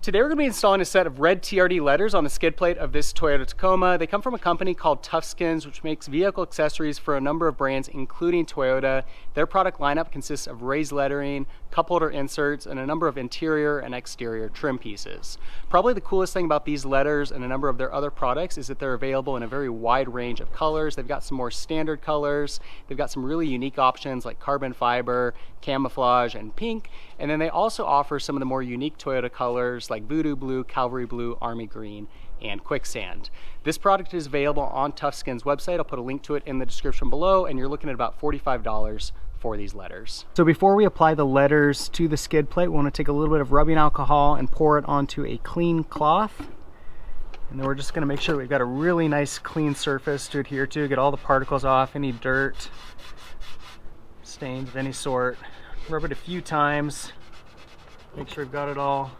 Today we're going to be installing a set of red TRD letters on the skid plate of this Toyota Tacoma. They come from a company called Tufskinz, which makes vehicle accessories for a number of brands, including Toyota. Their product lineup consists of raised lettering, cup holder inserts, and a number of interior and exterior trim pieces. Probably the coolest thing about these letters and a number of their other products is that they're available in a very wide range of colors. They've got some more standard colors. They've got some really unique options like carbon fiber, camouflage, and pink. And then they also offer some of the more unique Toyota colors like Voodoo Blue, Cavalry Blue, Army Green, and Quicksand. This product is available on Tuffskinz website. I'll put a link to it in the description below, and you're looking at about $45 for these letters. So before we apply the letters to the skid plate, we want to take a little bit of rubbing alcohol and pour it onto a clean cloth. And then we're just going to make sure we've got a really nice clean surface to adhere to, get all the particles off, any dirt, stains of any sort. Rub it a few times, make sure we've got it all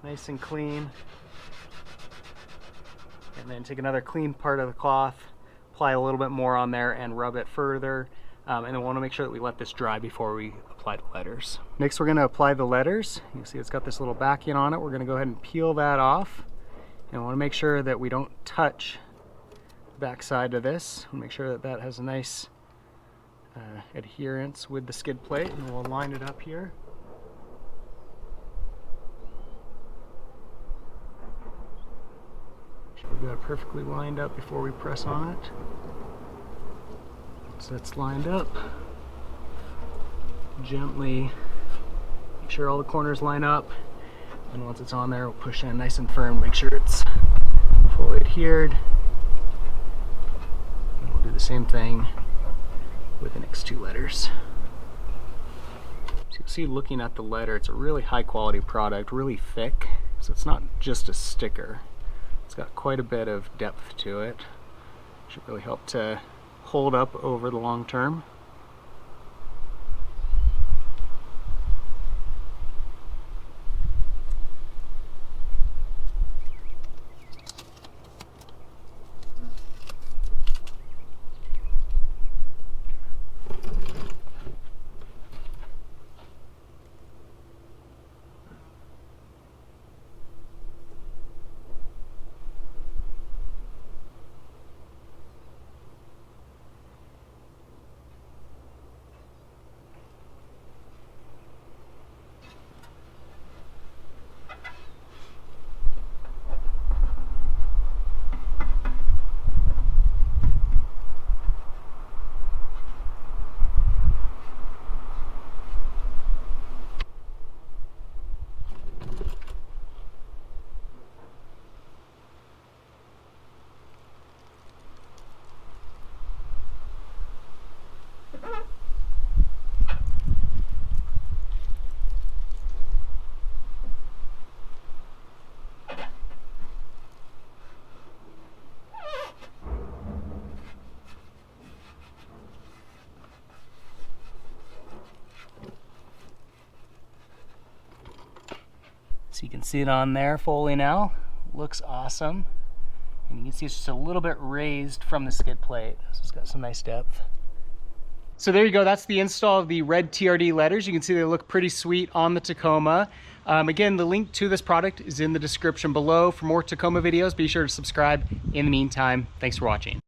nice and clean. And then take another clean part of the cloth, apply a little bit more on there and rub it further. And then we want to make sure that we let this dry before we apply the letters. Next we're going to apply the letters. You can see it's got this little backing on it. We're going to go ahead and peel that off. And we want to make sure that we don't touch the back side of this. We'll make sure that that has a nice adherence with the skid plate, and we'll line it up here. We've got it perfectly lined up before we press on it. Once that's lined up, gently make sure all the corners line up, and once it's on there, we'll push in nice and firm, make sure it's fully adhered. And we'll do the same thing with the next two letters. So you can see, looking at the letter, it's a really high quality product, really thick, so it's not just a sticker. It's got quite a bit of depth to it. Should really help to hold up over the long term. So you can see it on there fully now. Looks awesome. And you can see it's just a little bit raised from the skid plate. So it's got some nice depth. So there you go, that's the install of the red TRD letters. You can see they look pretty sweet on the Tacoma. Again, the link to this product is in the description below. For more Tacoma videos, be sure to subscribe. In the meantime, thanks for watching.